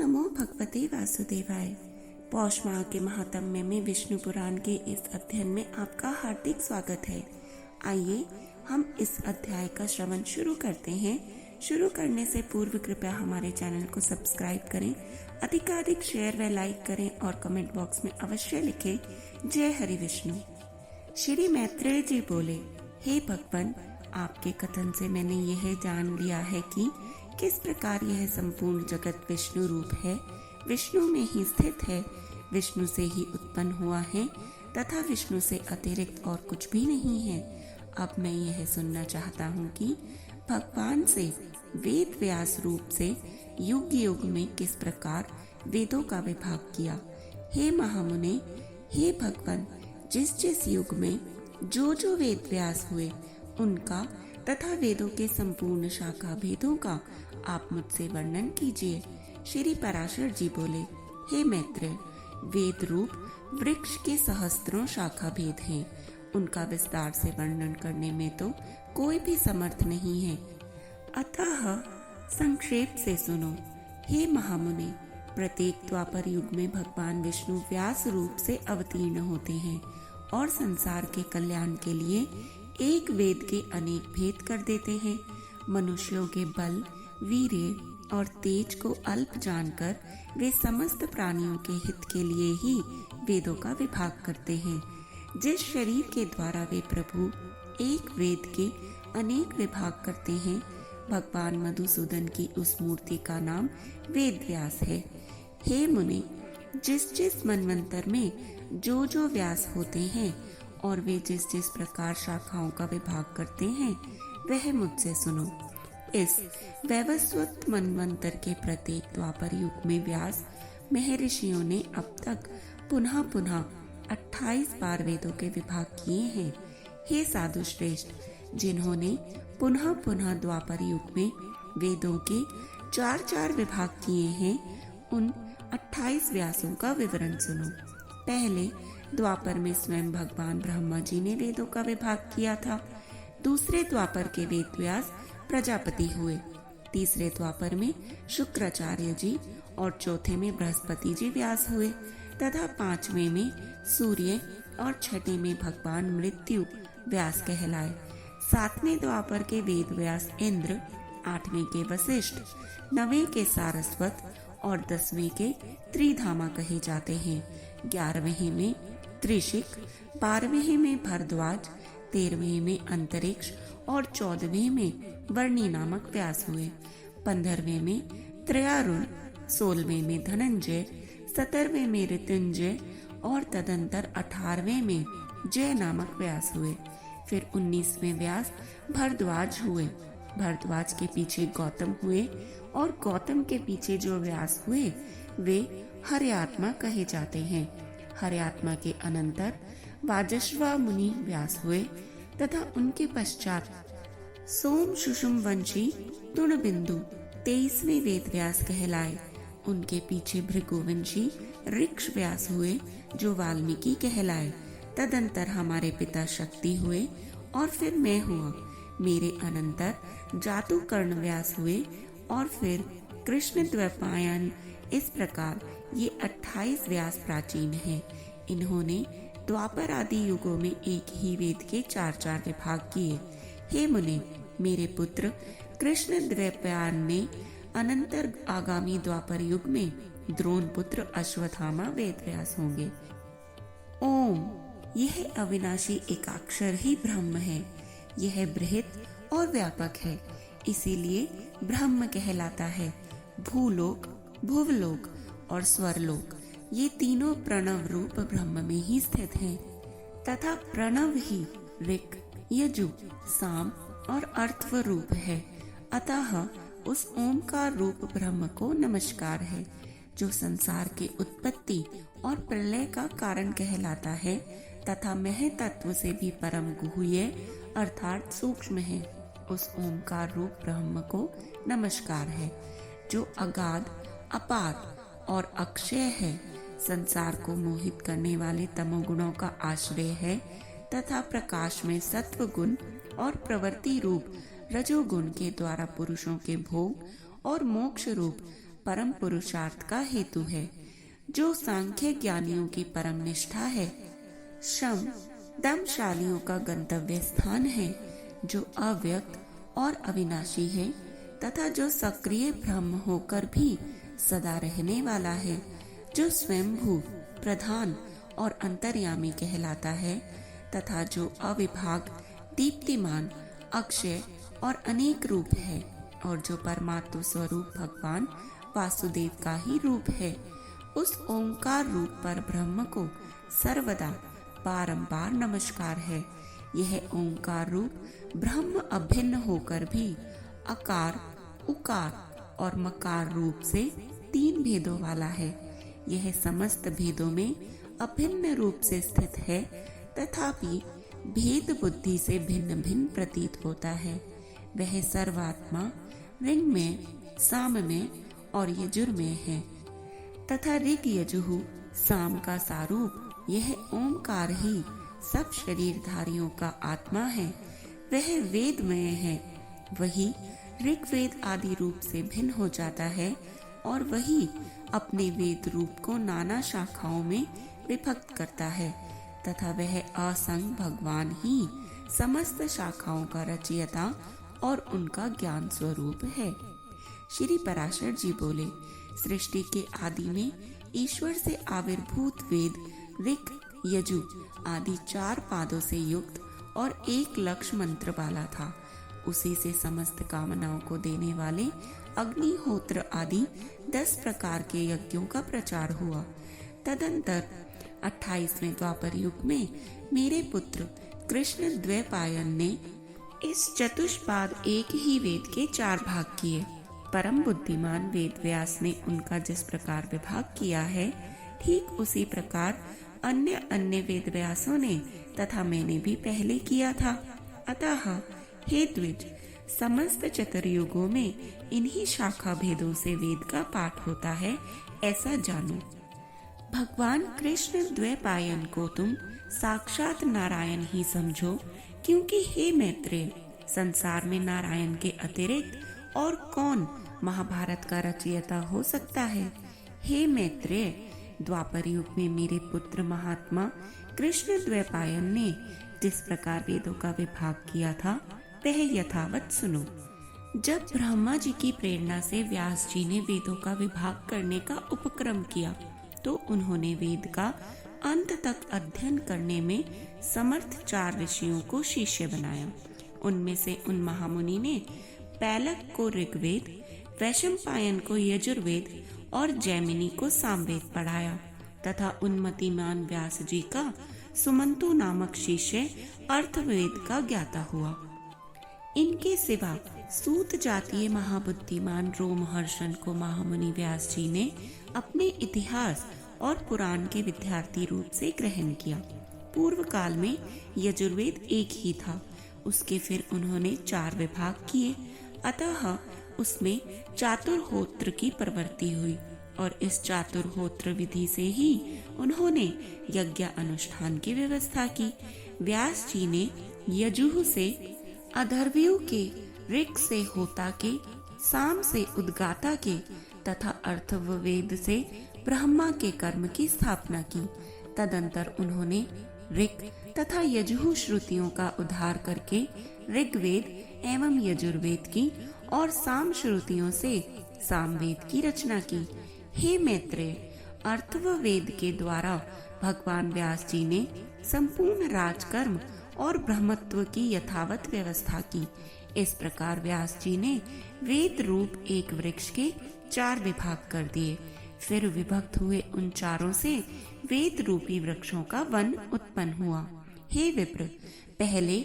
नमो भगवते वासुदेवाय। पौष माह के महात्म्य में विष्णु पुराण के इस अध्ययन में आपका हार्दिक स्वागत है। आइए हम इस अध्याय का श्रवण शुरू करते हैं। शुरू करने से पूर्व कृपया हमारे चैनल को सब्सक्राइब करें, अधिकाधिक शेयर व लाइक करें और कमेंट बॉक्स में अवश्य लिखें जय हरि विष्णु। श्री मैत्रेय जी बोले, हे भगवान, आपके कथन से मैंने यह जान लिया है कि किस प्रकार यह संपूर्ण जगत विष्णु रूप है, विष्णु में ही स्थित है, विष्णु से ही उत्पन्न हुआ है तथा विष्णु से अतिरिक्त और कुछ भी नहीं है। अब मैं यह सुनना चाहता हूँ कि भगवान से वेद व्यास रूप से युग युग में किस प्रकार वेदों का विभाग किया। हे महामुने, हे भगवान, जिस जिस युग में जो जो वेद व्यास हुए उनका तथा वेदों के संपूर्ण शाखा भेदों का आप मुझसे वर्णन कीजिए। श्री पराशर जी बोले, हे मैत्रेय, वेद रूप वृक्ष के सहस्त्रों शाखा भेद हैं। उनका विस्तार से वर्णन करने में तो कोई भी समर्थ नहीं है, अतः संक्षेप से सुनो। हे महामुने, प्रत्येक द्वापर युग में भगवान विष्णु व्यास रूप से अवतीर्ण होते हैं और संसार के कल्याण के लिए एक वेद के अनेक भेद कर देते हैं। मनुष्यों के बल, वीर्य और तेज को अल्प जानकर वे समस्त प्राणियों के हित के लिए ही वेदों का विभाग करते हैं। जिस शरीर के द्वारा वे प्रभु एक वेद के अनेक विभाग करते हैं, भगवान मधुसूदन की उस मूर्ति का नाम वेद व्यास है। हे मुने, जिस जिस मनवंतर में जो जो व्यास होते हैं और वे जिस जिस प्रकार शाखाओं का विभाग करते हैं, वह मुझसे सुनो। इस वैवस्वत मनवंतर के प्रत्येक द्वापर युग में व्यास महर्षियों ने अब तक पुनः पुनः 28 बार वेदों के विभाग किए हैं। हे साधु श्रेष्ठ, जिन्होंने पुनः पुनः द्वापर युग में वेदों के 4 विभाग किए हैं, उन 28 व्यासों का विवरण सुनो। पहले द्वापर में स्वयं भगवान ब्रह्मा जी ने वेदों का विभाग किया था। दूसरे द्वापर के वेद व्यास प्रजापति हुए। तीसरे द्वापर में शुक्राचार्य जी और चौथे में बृहस्पति जी व्यास हुए तथा पांचवें में सूर्य और छठे में भगवान मृत्यु व्यास कहलाए। सातवें द्वापर के वेद व्यास इंद्र, आठवें के वशिष्ठ, नवें के सारस्वत और 10वें के त्रिधामा कहे जाते हैं। 11वें में त्रिशिक, 12वें में भरद्वाज, 13वें में अंतरिक्ष और 14वें में वर्णी नामक व्यास हुए। 15वें में त्रयारुण, 16वें में धनंजय, 17वें में ऋतुंजय और तदंतर 18वें में जय नामक व्यास हुए। फिर 19वें व्यास भरद्वाज हुए। भरद्वाज के पीछे गौतम हुए और गौतम के पीछे जो व्यास हुए वे हर्यात्मा कहे जाते हैं। हर्यात्मा के अनंतर वाजश्वा मुनि व्यास हुए तथा उनके पश्चात सोम सुषुम वंशी तुणबिंदु 23वें वेद व्यास कहलाए। उनके पीछे भृगुवंशी ऋक्ष व्यास हुए जो वाल्मीकि कहलाए। तदंतर हमारे पिता शक्ति हुए और फिर मैं हुआ। मेरे अनंतर जातुकर्ण व्यास हुए और फिर कृष्ण द्वैपायन। इस प्रकार ये 28 व्यास प्राचीन हैं। इन्होंने द्वापर आदि युगों में एक ही वेद के 4 विभाग किए। हे मुने, मेरे पुत्र कृष्ण द्वैपायन ने अनंतर आगामी द्वापर युग में द्रोण पुत्र अश्वत्थामा वेद व्यास होंगे। ओम, यह अविनाशी एकाक्षर ही ब्रह्म है। यह बृहत और व्यापक है, इसीलिए ब्रह्म कहलाता है। भूलोक, भुवलोक और स्वरलोक ये तीनों प्रणव रूप ब्रह्म में ही स्थित हैं तथा प्रणव ही ऋक, यजु, साम और अर्थव रूप है। अतः उस ओमकार रूप ब्रह्म को नमस्कार है, जो संसार के उत्पत्ति और प्रलय का कारण कहलाता है तथा मह तत्व से भी परम गुह्य अर्थात सूक्ष्म है। उस ओमकार रूप ब्रह्म को नमस्कार है, जो अगाध, अपार और अक्षय है, संसार को मोहित करने वाले तमोगुणों का आश्रय है तथा प्रकाश में सत्व गुण और प्रवृत्ति रूप रजोगुण के द्वारा पुरुषों के भोग और मोक्ष रूप परम पुरुषार्थ का हेतु है, जो सांख्य ज्ञानियों की परम निष्ठा है। शम दमशालियों का गंतव्य स्थान है, जो अव्यक्त और अविनाशी है तथा जो सक्रिय ब्रह्म होकर भी सदा रहने वाला है, जो स्वयंभू, प्रधान और अंतर्यामी कहलाता है तथा जो अविभाग, दीप्तिमान, अक्षय और अनेक रूप है और जो परमात्म स्वरूप भगवान वासुदेव का ही रूप है। उस ओंकार रूप पर ब्रह्म को सर्वदा बारंबार नमस्कार है। यह ओंकार रूप ब्रह्म अभिन्न होकर भी अकार, उकार और मकार रूप से 3 भेदों वाला है। यह समस्त भेदों में अभिन्न रूप से स्थित है, तथापि भेद बुद्धि से भिन्न भिन्न प्रतीत होता है। वह सर्वात्मा ऋग में, साम में और यजुर में है तथा ऋग यजुः साम का सारूप यह ओंकार ही सब शरीरधारियों का आत्मा है। वह वेदमय है, वही ऋग्वेद आदि रूप से भिन्न हो जाता है और वही अपने वेद रूप को नाना शाखाओं में विभक्त करता है तथा वह असंग भगवान ही समस्त शाखाओं का रचयिता और उनका ज्ञान स्वरूप है। श्री पराशर जी बोले, सृष्टि के आदि में ईश्वर से आविर्भूत वेद ऋग, यजु आदि 4 पादों से युक्त और 1 लक्ष्य मंत्र वाला था। उसी से समस्त कामनाओं को देने वाले अग्निहोत्र आदि 10 प्रकार के यज्ञों का प्रचार हुआ। तदंतर 28वें द्वापर युग में मेरे पुत्र कृष्ण द्वैपायन ने इस चतुष्पाद एक ही वेद के 4 भाग किए। परम बुद्धिमान वेद व्यास ने उनका जिस प्रकार विभाग किया है, ठीक उसी प्रकार अन्य अन्य वेद व्यासों ने तथा मैंने भी पहले किया था। अतः हे द्विज, समस्त चतुर्युगों में इन्हीं शाखा भेदों से वेद का पाठ होता है, ऐसा जानो। भगवान कृष्ण द्वैपायन को तुम साक्षात नारायण ही समझो, क्योंकि हे मैत्रेय, संसार में नारायण के अतिरिक्त और कौन महाभारत का रचयिता हो सकता है। हे मैत्रेय, द्वापर युग में मेरे पुत्र महात्मा कृष्ण द्वैपायन ने जिस प्रकार वेदों का विभाग किया था, वह यथावत सुनो। जब ब्रह्मा जी की प्रेरणा से व्यास जी ने वेदों का विभाग करने का उपक्रम किया, तो उन्होंने वेद का अंत तक अध्ययन करने में समर्थ 4 ऋषियों को शिष्य बनाया। उनमें से उन महामुनि ने पैलक को ऋग्वेद, वैशंपायन को यजुर्वेद और जैमिनी को सामवेद पढ़ाया तथा उन्मतिमान व्यास जी का सुमंतु नामक शिष्य अर्थवेद का ज्ञाता हुआ। इनके सिवा सूत जातीय महाबुद्धिमान रोमहर्षण को महामुनि व्यास जी ने अपने इतिहास और पुराण के विद्यार्थी रूप से ग्रहण किया। पूर्व काल में यजुर्वेद एक ही था, उसके फिर उन्होंने 4 विभाग किए, अतः उसमें चातुर्होत्र की प्रवृत्ति हुई और इस चातुर्होत्र विधि से ही उन्होंने यज्ञ अनुष्ठान की व्यवस्था की। व्यास जी ने यजुः से अधर्वयु के, ऋक् से होता के, साम से उद्गाता के तथा अर्थववेद से ब्रह्मा के कर्म की स्थापना की। तदंतर उन्होंने ऋक् तथा यजुः श्रुतियों का उद्धार करके ऋग्वेद एवं यजुर्वेद की और साम श्रुतियों से सामवेद की रचना की। हे मैत्रेय, अर्थववेद के द्वारा भगवान व्यास जी ने संपूर्ण राजकर्म और ब्रह्मत्व की यथावत व्यवस्था की। इस प्रकार व्यास जी ने वेद रूप एक वृक्ष के 4 विभाग कर दिए। फिर विभक्त हुए उन चारों से वेद रूपी वृक्षों का वन उत्पन्न हुआ। हे विप्र, पहले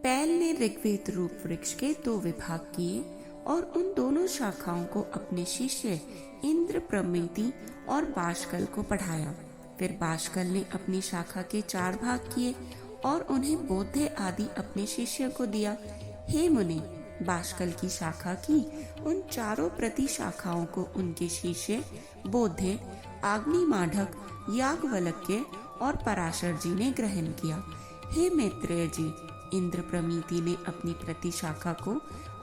पैल ने ऋग्वेद रूप वृक्ष के 2 विभाग किए और उन दोनों शाखाओं को अपने शिष्य इंद्र, प्रमिति और बाष्कल को पढ़ाया। फिर बाष्कल ने अपनी शाखा के 4 भाग किए और उन्हें बोध्य आदि अपने शिष्य को दिया। हे मुनि, बाष्कल की शाखा की उन 4 प्रति शाखाओं को उनके शिष्य बोध्य, आग्निमाढ़क, याज्ञवल्क्य और पराशर जी ने ग्रहण किया। हे मैत्रेय जी, इंद्र प्रमिति ने अपनी प्रति शाखा को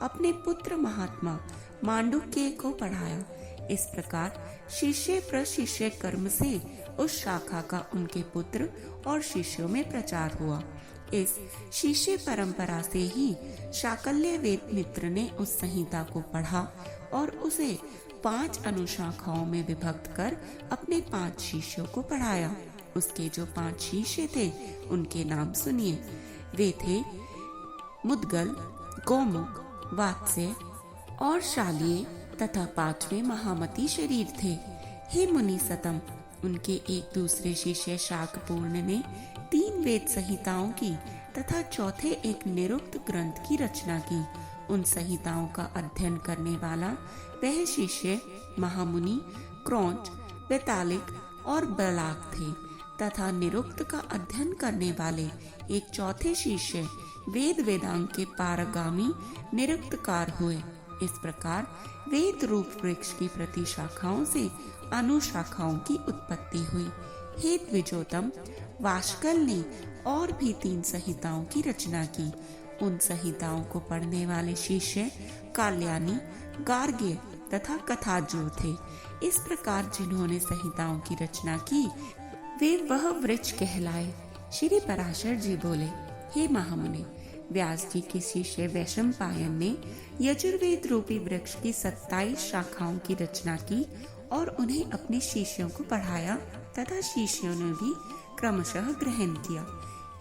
अपने पुत्र महात्मा मांडुक्य को पढ़ाया। इस प्रकार शिष्य प्रशिष्य कर्म से उस शाखा का उनके पुत्र और शिष्यों में प्रचार हुआ। इस शिष्य परंपरा से ही शाकल्य वेद मित्र ने उस संहिता को पढ़ा और उसे 5 अनुशाखाओं में विभक्त कर अपने 5 शिष्यों को पढ़ाया। उसके जो 5 शिष्य थे उनके नाम सुनिए। वे थे मुद्गल, गौमुख, वात्स्य और शालिय तथा 5वें महामती शरीर थे। हे मुनि सतम, उनके एक दूसरे शिष्य शाकपूर्ण ने 3 वेद संहिताओं की तथा चौथे एक निरुक्त ग्रंथ की रचना की। उन संहिताओं का अध्ययन करने वाला वह शिष्य महामुनि क्रौंच, वैतालिक और बलाक थे तथा निरुक्त का अध्ययन करने वाले एक चौथे शिष्य वेद वेदांग के पारगामी निरुक्तकार हुए। इस प्रकार वेद रूप वृक्ष की प्रति शाखाओं से अनुशाखाओं की उत्पत्ति हुई। हे द्विजोतम, वाष्कल ने और भी 3 संहिताओं की रचना की। उन संहिताओं को पढ़ने वाले शिष्य काल्यानी, गार्ग्य तथा कथाजो थे। इस प्रकार जिन्होंने संहिताओं की रचना की वे वह वृक्ष कहलाए। श्री पराशर जी बोले, हे महामुनि, व्यास जी के शिष्य वैशंपायन ने यजुर्वेद रूपी वृक्ष की 27 शाखाओं की रचना की और उन्हें अपने शिष्यों को पढ़ाया तथा शिष्यों ने भी क्रमशः ग्रहण किया।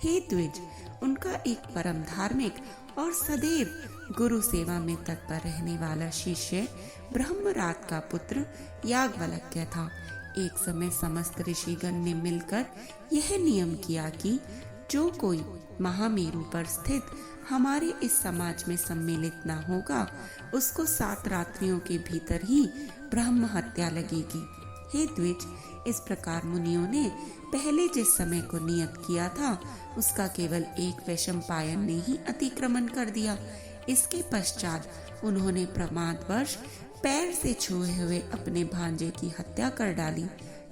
हे द्विज, उनका एक परम धार्मिक और सदैव गुरु सेवा में तत्पर रहने वाला शिष्य ब्रह्मरात का पुत्र याज्ञवल्क्य था। एक समय समस्त ऋषिगण ने मिलकर यह नियम किया कि जो कोई महामेरु पर स्थित हमारे इस समाज में सम्मिलित न होगा उसको 7 रात्रियों के भीतर ही ब्रह्म हत्या लगेगी। हे द्विज, इस प्रकार मुनियों ने पहले जिस समय को नियत किया था उसका केवल एक वैशंपायन ने ही अतिक्रमण कर दिया। इसके पश्चात उन्होंने प्रमादवश पैर से छुए हुए अपने भांजे की हत्या कर डाली।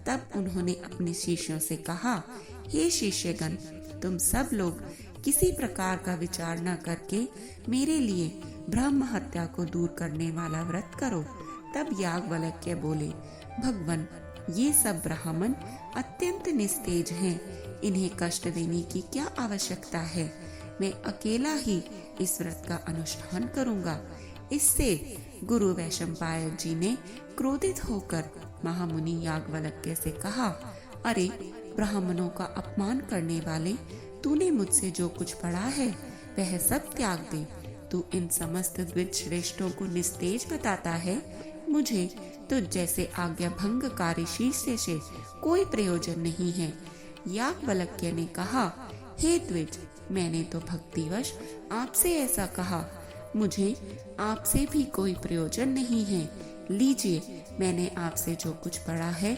तब उन्होंने अपने शिष्यों से कहा, हे शिष्यगण, तुम सब लोग किसी प्रकार का विचार न करके मेरे लिए ब्रह्म हत्या को दूर करने वाला व्रत करो। तब याज्ञवल्क्य बोले, भगवन, ये सब ब्राह्मण अत्यंत निस्तेज हैं, इन्हें कष्ट देने की क्या आवश्यकता है। मैं अकेला ही इस व्रत का अनुष्ठान करूंगा। इससे गुरु वैशंपायन जी ने क्रोधित होकर महामुनि याज्ञवल्क्य से कहा, अरे ब्राह्मणों का अपमान करने वाले, तूने मुझसे जो कुछ पढ़ा है वह सब त्याग दे। तू इन समस्त द्विज श्रेष्ठों को निस्तेज बताता है। मुझे तो जैसे आज्ञा भंगकारी शिष्य से कोई प्रयोजन नहीं है। याज्ञवल्क्य ने कहा, हे द्विज, मैंने तो भक्तिवश आपसे ऐसा कहा, मुझे आपसे भी कोई प्रयोजन नहीं है। लीजिए, मैंने आपसे जो कुछ पढ़ा है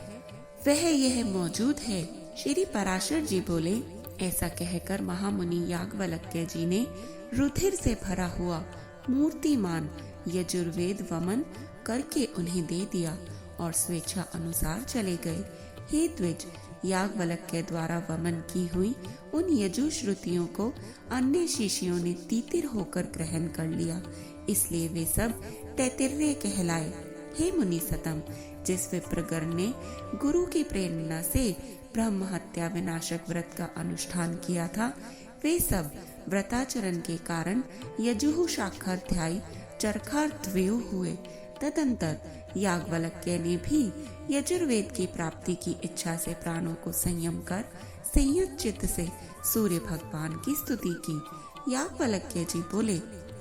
वह यह मौजूद है। श्री पराशर जी बोले, ऐसा कहकर महामुनि याज्ञवल्क्य जी ने रुधिर से भरा हुआ मूर्तिमान यजुर्वेद वमन करके उन्हें दे दिया और स्वेच्छा अनुसार चले गए। हे द्विज, याज्ञवल्क्य द्वारा वमन की हुई उन यजुश्रुतियों को अन्य शिष्यों ने तीतिर होकर ग्रहण कर लिया, इसलिए वे सब तैतिर्य कहलाए। हे मुनि सतम, जिस विप्रगण ने गुरु की प्रेरणा से ब्रह्म हत्या विनाशक व्रत का अनुष्ठान किया था, वे सब व्रताचरण के कारण यजुः शाखाध्यायी चरखार्थ हुए। तदंतर याज्ञवल्क्य ने भी यजुर्वेद की प्राप्ति की इच्छा से प्राणों को संयम कर संयत चित्त से सूर्य भगवान की स्तुति की। याज्ञवल्क्य जी बोले,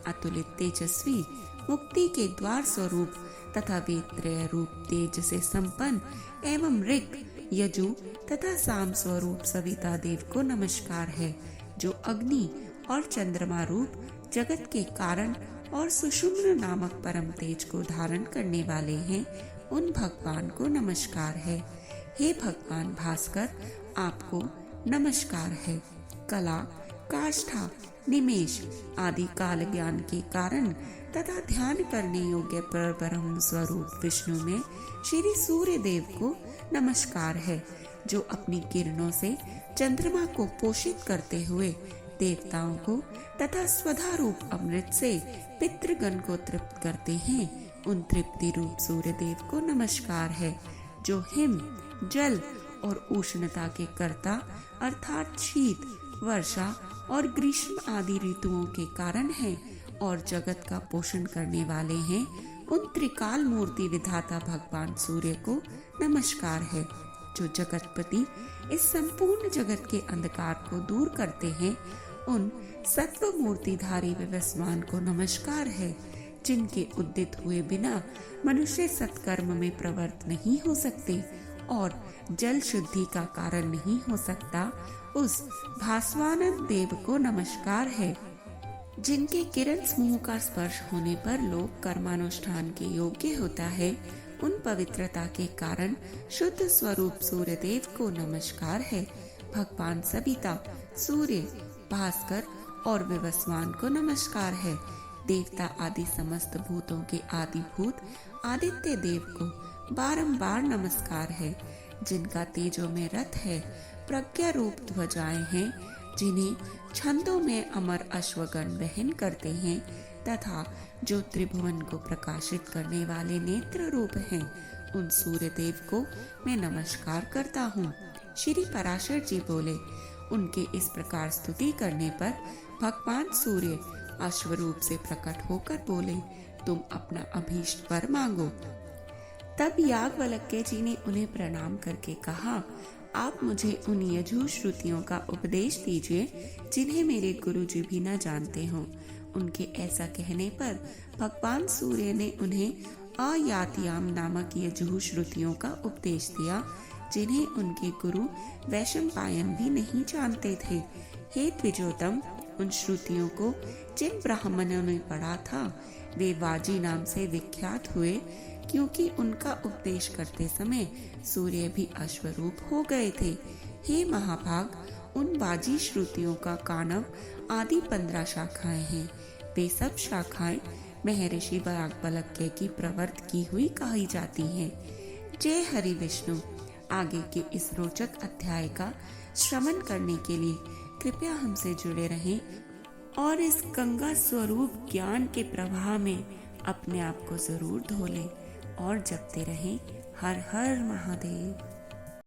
अतुलित तेजस्वी, मुक्ति के द्वार स्वरूप तथा वेदत्रय रूप तेज से संपन्न एवं ऋक्, यजु तथा साम स्वरूप सविता देव को नमस्कार है। जो अग्नि और चंद्रमा रूप जगत के कारण और सुषुम्न नामक परम तेज को धारण करने वाले हैं, उन भगवान को नमस्कार है। हे भगवान भास्कर, आपको नमस्कार है। कला, काष्ठा, निमेष आदि काल ज्ञान के कारण तथा ध्यान करने योग्य परब्रह्म स्वरूप विष्णु में श्री सूर्य देव को नमस्कार है, जो अपनी किरणों से चंद्रमा को पोषित करते हुए देवताओं को तथा स्वधा रूप अमृत से पितृगण को तृप्त करते हैं। उन तृप्ति रूप सूर्य देव को नमस्कार है जो हिम, जल और उष्णता के कर्ता अर्थात शीत, वर्षा और ग्रीष्म आदि ऋतुओं के कारण है और जगत का पोषण करने वाले हैं। उन त्रिकाल मूर्ति विधाता भगवान सूर्य को नमस्कार है जो जगतपति इस संपूर्ण जगत के अंधकार को दूर करते हैं। उन सत्व मूर्तिधारी विवस्वान को नमस्कार है जिनके उदित हुए बिना मनुष्य सत्कर्म में प्रवृत्त नहीं हो सकते और जल शुद्धि का कारण नहीं हो सकता। उस भास्वानंद देव को नमस्कार है जिनके किरण समूह का स्पर्श होने पर लोग कर्मानुष्ठान के योग्य होता है। उन पवित्रता के कारण शुद्ध स्वरूप सूर्य देव को नमस्कार है। भगवान सविता, सूर्य, भास्कर और विवस्वान को नमस्कार है। देवता आदि समस्त भूतों के आदि भूत आदित्य देव को बारंबार नमस्कार है जिनका तेजो में रथ है, प्रज्ञा रूप ध्वजाएं हैं जिन्हें छंदों में अमर अश्वगण वहन करते हैं तथा जो त्रिभुवन को प्रकाशित करने वाले नेत्र रूप हैं। उन सूर्य देव को मैं नमस्कार करता हूँ। श्री पराशर जी बोले, उनके इस प्रकार स्तुति करने पर भगवान सूर्य अश्वरूप से प्रकट होकर बोले, तुम अपना अभीष्ट वर मांगो। तब याज्ञवल्क्य जी ने उन्हें प्रणाम करके कहा, आप मुझे उन यजु श्रुतियों का उपदेश दीजिए जिन्हें मेरे गुरुजी भी न जानते हों। उनके ऐसा कहने पर भगवान सूर्य ने उन्हें अयात्याम नामक यजु श्रुतियों का उपदेश दिया जिन्हें उनके गुरु वैशंपायन भी नहीं जानते थे। हे द्विजोतम, उन श्रुतियों को जिन ब्राह्मणों ने पढ़ा था वे वाजी नाम से विख्यात हुए क्योंकि उनका उपदेश करते समय सूर्य भी अश्वरूप हो गए थे। हे महाभाग, उन वाजी श्रुतियों का कानव आदि 15 शाखाएं हैं। वे सब शाखाएं महर्षि याज्ञवल्क्य की प्रवर्त की हुई कही जाती हैं। जय हरि विष्णु। आगे के इस रोचक अध्याय का श्रवण करने के लिए कृपया हमसे जुड़े रहें और इस गंगा स्वरूप ज्ञान के प्रवाह में अपने आप को जरूर धो लें और जपते रहें हर हर महादेव।